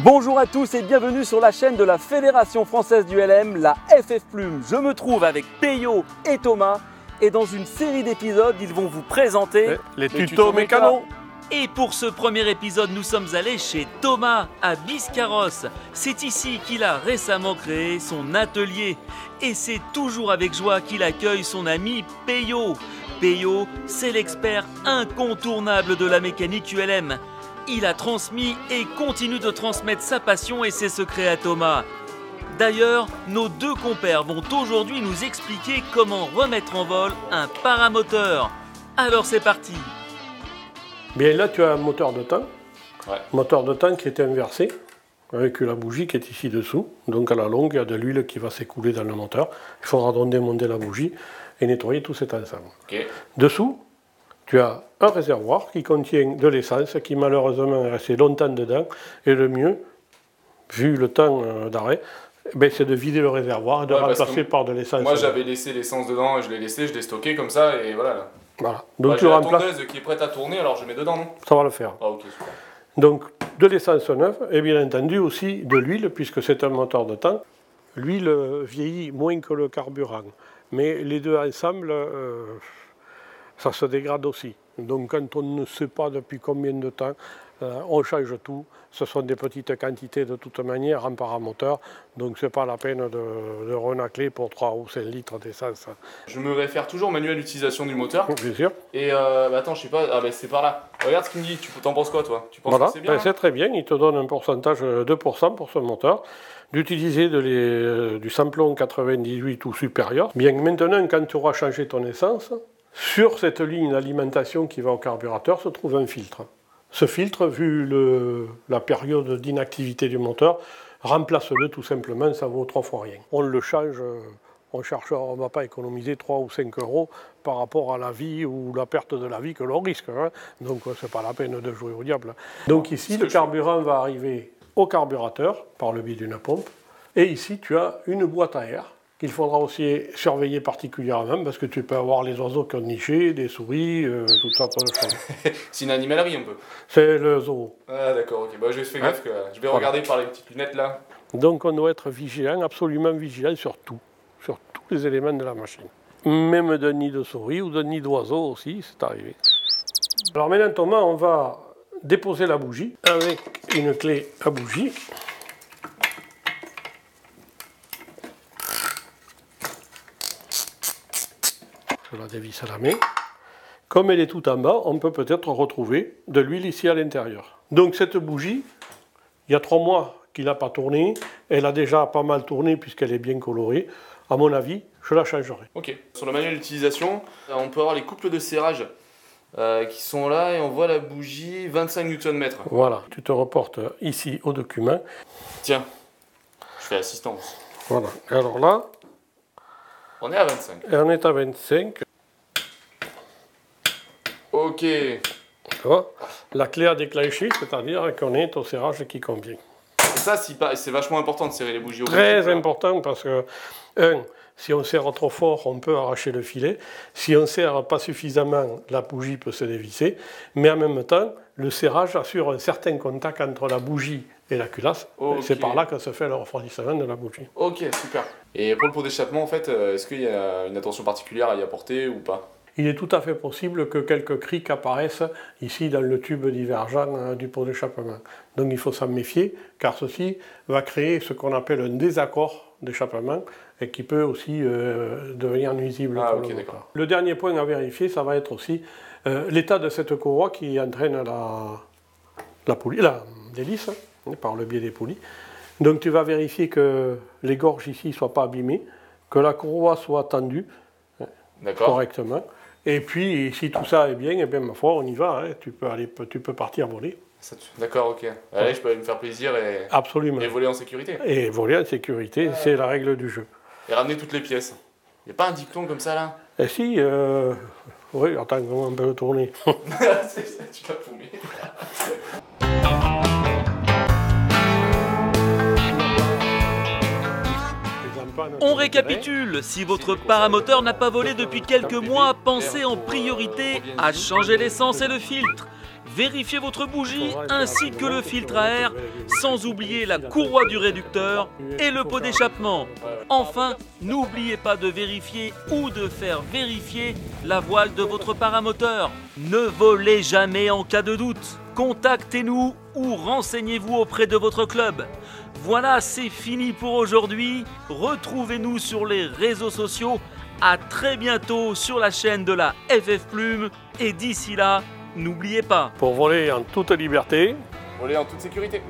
Bonjour à tous et bienvenue sur la chaîne de la Fédération Française du LM, la FF Plume. Je me trouve avec Peyo et Thomas et dans une série d'épisodes, ils vont vous présenter les tutos mécano. Et pour ce premier épisode, nous sommes allés chez Thomas à Biscarrosse. C'est ici qu'il a récemment créé son atelier. Et c'est toujours avec joie qu'il accueille son ami Peyo. Peyo, c'est l'expert incontournable de la mécanique ULM. Il a transmis et continue de transmettre sa passion et ses secrets à Thomas. D'ailleurs, nos deux compères vont aujourd'hui nous expliquer comment remettre en vol un paramoteur. Alors c'est parti. Bien là tu as un moteur de temps, moteur de temps qui est inversé avec la bougie qui est ici dessous. Donc à la longue il y a de l'huile qui va s'écouler dans le moteur. Il faudra donc démonter la bougie et nettoyer tout cet ensemble. Okay. Dessous, tu as un réservoir qui contient de l'essence qui malheureusement est resté longtemps dedans. Et le mieux, vu le temps d'arrêt, c'est de vider le réservoir et de remplacer par de l'essence. Moi j'avais laissé l'essence dedans et je l'ai stocké comme ça et voilà. Voilà. Donc j'ai la tondeuse qui est prête à tourner, alors je mets dedans, non? Ça va le faire. Ah, ok, super. Donc de l'essence neuve et bien entendu aussi de l'huile puisque c'est un moteur de temps. L'huile vieillit moins que le carburant. Mais les deux ensemble, ça se dégrade aussi. Donc quand on ne sait pas depuis combien de temps, on change tout. Ce sont des petites quantités de toute manière en paramoteur. Donc ce n'est pas la peine de renacler pour 3 ou 5 litres d'essence. Je me réfère toujours au manuel d'utilisation du moteur. Bien sûr. Et attends, je sais pas, c'est par là. Regarde ce qu'il me dit, tu t'en penses quoi toi? Tu penses voilà, que c'est bien? C'est très bien, il te donne un pourcentage de 2% pour ce moteur. D'utiliser du samplon 98 ou supérieur. Bien maintenant, quand tu auras changé ton essence, sur cette ligne d'alimentation qui va au carburateur se trouve un filtre. Ce filtre, vu la période d'inactivité du moteur, remplace-le tout simplement, ça vaut 3 fois rien. On le change, on ne va pas économiser 3 ou 5 euros par rapport à la vie ou la perte de la vie que l'on risque. Hein. Donc ce n'est pas la peine de jouer au diable. Donc ici, le carburant va arriver au carburateur par le biais d'une pompe. Et ici, tu as une boîte à air qu'il faudra aussi surveiller particulièrement parce que tu peux avoir les oiseaux qui ont niché, des souris, tout ça. C'est une animalerie un peu. C'est le zoo. Ah d'accord, ok. Je vais faire gaffe, je vais regarder par les petites lunettes là. Donc on doit être vigilant, absolument vigilant sur tous les éléments de la machine. Même d'un nid de souris ou d'un nid d'oiseau aussi, c'est arrivé. Alors maintenant Thomas, on va déposer la bougie avec une clé à bougie. Je la dévisse à la main. Comme elle est tout en bas, on peut peut-être retrouver de l'huile ici à l'intérieur. Donc cette bougie, il y a 3 mois qu'il n'a pas tourné. Elle a déjà pas mal tourné puisqu'elle est bien colorée. À mon avis, je la changerai. Ok. Sur le manuel d'utilisation, on peut avoir les couples de serrage qui sont là et on voit la bougie 25 Nm. Voilà, tu te reportes ici au document. Tiens, je fais assistance. Voilà, et alors là, on est à 25. Et on est à 25. Ok. Tu vois, la clé à déclencher, c'est-à-dire qu'on est au serrage qui convient. Ça, c'est vachement important de serrer les bougies au Très important parce que, si on serre trop fort, on peut arracher le filet. Si on serre pas suffisamment, la bougie peut se dévisser. Mais en même temps, le serrage assure un certain contact entre la bougie et la culasse. Okay. C'est par là que se fait le refroidissement de la bougie. Ok, super. Et pour le pot d'échappement, en fait, est-ce qu'il y a une attention particulière à y apporter ou pas? Il est tout à fait possible que quelques criques apparaissent ici dans le tube divergent du pot d'échappement. Donc il faut s'en méfier, car ceci va créer ce qu'on appelle un désaccord d'échappement et qui peut aussi devenir nuisible pour le moteur. Le dernier point à vérifier, ça va être aussi l'état de cette courroie qui entraîne l'hélice par le biais des poulies. Donc tu vas vérifier que les gorges ici ne soient pas abîmées, que la courroie soit tendue correctement. Et puis, si tout ça est bien, eh bien, ma foi, on y va. Hein. Tu peux partir voler. D'accord, ok. Allez, je peux aller me faire plaisir et voler en sécurité. Et voler en sécurité, c'est la règle du jeu. Et ramener toutes les pièces. Il n'y a pas un dicton comme ça, là? Eh si, oui, attends, on peut le tourner. Tu l'as paumé. On récapitule, si votre paramoteur n'a pas volé depuis quelques mois, pensez en priorité à changer l'essence et le filtre. Vérifiez votre bougie ainsi que le filtre à air, sans oublier la courroie du réducteur et le pot d'échappement. Enfin, n'oubliez pas de vérifier ou de faire vérifier la voile de votre paramoteur. Ne volez jamais en cas de doute. Contactez-nous ou renseignez-vous auprès de votre club. Voilà, c'est fini pour aujourd'hui. Retrouvez-nous sur les réseaux sociaux. À très bientôt sur la chaîne de la FF Plume. Et d'ici là, n'oubliez pas. Pour voler en toute liberté. Voler en toute sécurité.